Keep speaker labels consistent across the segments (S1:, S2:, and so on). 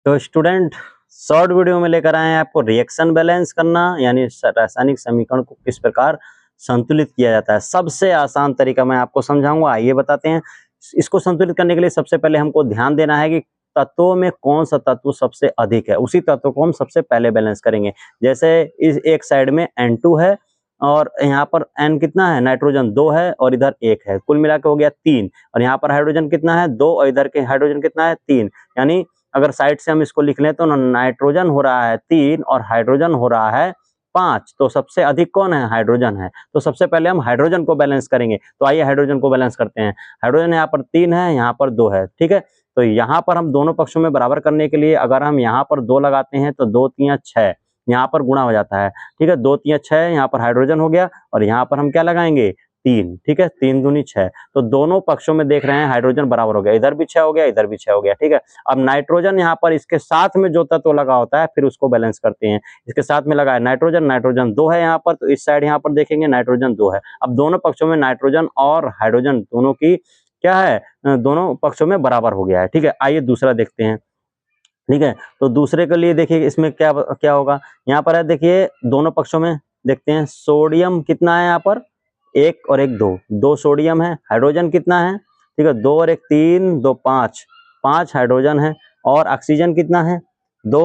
S1: तो student short video में लेकर आए हैं आपको रिएक्शन बैलेंस करना, यानी रासायनिक समीकरण को किस प्रकार संतुलित किया जाता है। सबसे आसान तरीका मैं आपको समझाऊंगा, आइए बताते हैं। इसको संतुलित करने के लिए सबसे पहले हमको ध्यान देना है कि तत्वों में कौन सा तत्व सबसे अधिक है, उसी तत्व को हम सबसे पहले बैलेंस करेंगे। जैसे इस एक साइड में N2 है और यहाँ पर N कितना है, नाइट्रोजन 2 है और इधर 1 है, कुल मिला के हो गया 3। और यहाँ पर हाइड्रोजन कितना है, 2 और इधर के हाइड्रोजन कितना है, 3। यानी अगर साइड से हम इसको लिख लें तो नाइट्रोजन हो रहा है 3 और हाइड्रोजन हो रहा है 5। तो सबसे अधिक कौन है, हाइड्रोजन है। तो सबसे पहले हम हाइड्रोजन को बैलेंस करेंगे। तो आइए हाइड्रोजन को बैलेंस करते हैं। हाइड्रोजन यहाँ पर 3 है, यहाँ पर 2 है, ठीक है। तो यहाँ पर हम दोनों पक्षों में बराबर करने के लिए अगर हम यहाँ पर 2 लगाते हैं तो 2 3 6, यहाँ पर गुणा हो जाता है, ठीक है। 2 3 6, यहाँ पर हाइड्रोजन हो गया और यहाँ पर हम क्या लगाएंगे, 3, ठीक है। 3 दूनी 6, तो दोनों पक्षों में देख रहे हैं हाइड्रोजन बराबर हो गया, इधर भी 6 हो गया, इधर भी 6 हो गया, ठीक है। अब नाइट्रोजन यहाँ पर इसके साथ में जो तत्व लगा होता है फिर उसको बैलेंस करते हैं। इसके साथ में लगा है नाइट्रोजन, नाइट्रोजन 2 है यहाँ पर, तो इस साइड यहाँ पर देखेंगे नाइट्रोजन 2 है। अब दोनों पक्षों में नाइट्रोजन और हाइड्रोजन दोनों की क्या है, दोनों पक्षों में बराबर हो गया है, ठीक है। आइए दूसरा देखते हैं, ठीक है। तो दूसरे के लिए देखिए इसमें क्या क्या होगा, यहाँ पर है देखिए दोनों पक्षों में देखते हैं। सोडियम कितना है यहाँ पर, 1 और 1 2, 2 सोडियम है। हाइड्रोजन कितना है, ठीक है, 2 और 1 3, 2 5, 5 हाइड्रोजन है। और ऑक्सीजन कितना है, 2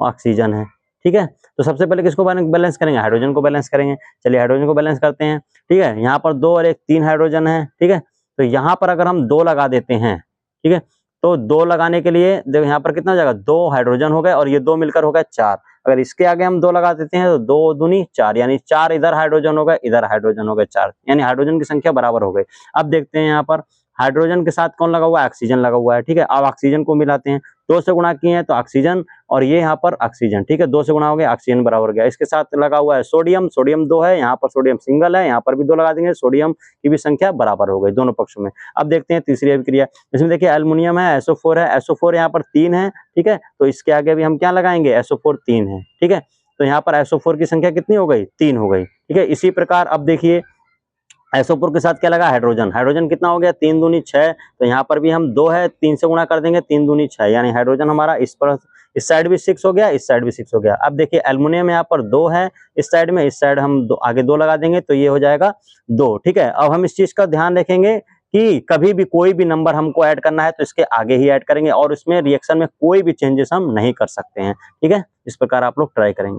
S1: ऑक्सीजन है, ठीक है। तो सबसे पहले किसको बैलेंस करेंगे, हाइड्रोजन को बैलेंस करेंगे। चलिए हाइड्रोजन को बैलेंस करते हैं, ठीक है। यहाँ पर 2 और 1 3 हाइड्रोजन है, ठीक है। तो यहाँ पर अगर हम 2 लगा देते हैं, ठीक है, तो 2 लगाने के लिए देखो यहाँ पर कितना हो जाएगा, 2 हाइड्रोजन हो गए और ये 2 मिलकर हो गया 4। अगर इसके आगे हम 2 लगा देते हैं तो 2 दूनी 4, यानी 4 इधर हाइड्रोजन हो गए, इधर हाइड्रोजन हो गए 4, यानी हाइड्रोजन की संख्या बराबर हो गई। अब देखते हैं यहाँ पर हाइड्रोजन के साथ कौन लगा हुआ है, ऑक्सीजन लगा हुआ है, ठीक है। अब ऑक्सीजन को मिलाते हैं, 2 से गुणा किए हैं तो ऑक्सीजन और ये यहाँ पर ऑक्सीजन, ठीक है, 2 से गुणा हो गया, ऑक्सीजन बराबर हो गया। इसके साथ लगा हुआ है सोडियम, सोडियम 2 है, यहाँ पर सोडियम सिंगल है, यहाँ पर भी 2 लगा देंगे, सोडियम की भी संख्या बराबर हो गई दोनों पक्षों में। अब देखते हैं तीसरी अभिक्रिया, इसमें देखिए एल्युमिनियम है, SO4 है, SO4 यहाँ पर 3 है, ठीक है। तो इसके आगे भी हम क्या लगाएंगे, SO4 3 है, ठीक है। तो यहाँ पर SO4 की संख्या कितनी हो गई, 3 हो गई, ठीक है। इसी प्रकार अब देखिए SO4 के साथ क्या लगा, हाइड्रोजन, हाइड्रोजन कितना हो गया, 3 दूनी 6। तो यहाँ पर भी हम 2 है, 3 से गुणा कर देंगे, 3 दूनी 6, यानी हाइड्रोजन हमारा इस पर इस साइड भी 6 हो गया, इस साइड भी 6 हो गया। अब देखिए एल्युमिनियम यहाँ पर 2 है इस साइड में, इस साइड हम आगे 2 लगा देंगे तो ये हो जाएगा 2, ठीक है। अब हम इस चीज का ध्यान रखेंगे कि कभी भी कोई भी नंबर हमको ऐड करना है तो इसके आगे ही ऐड करेंगे और इसमें रिएक्शन में कोई भी चेंजेस हम नहीं कर सकते हैं, ठीक है। इस प्रकार आप लोग ट्राई करेंगे।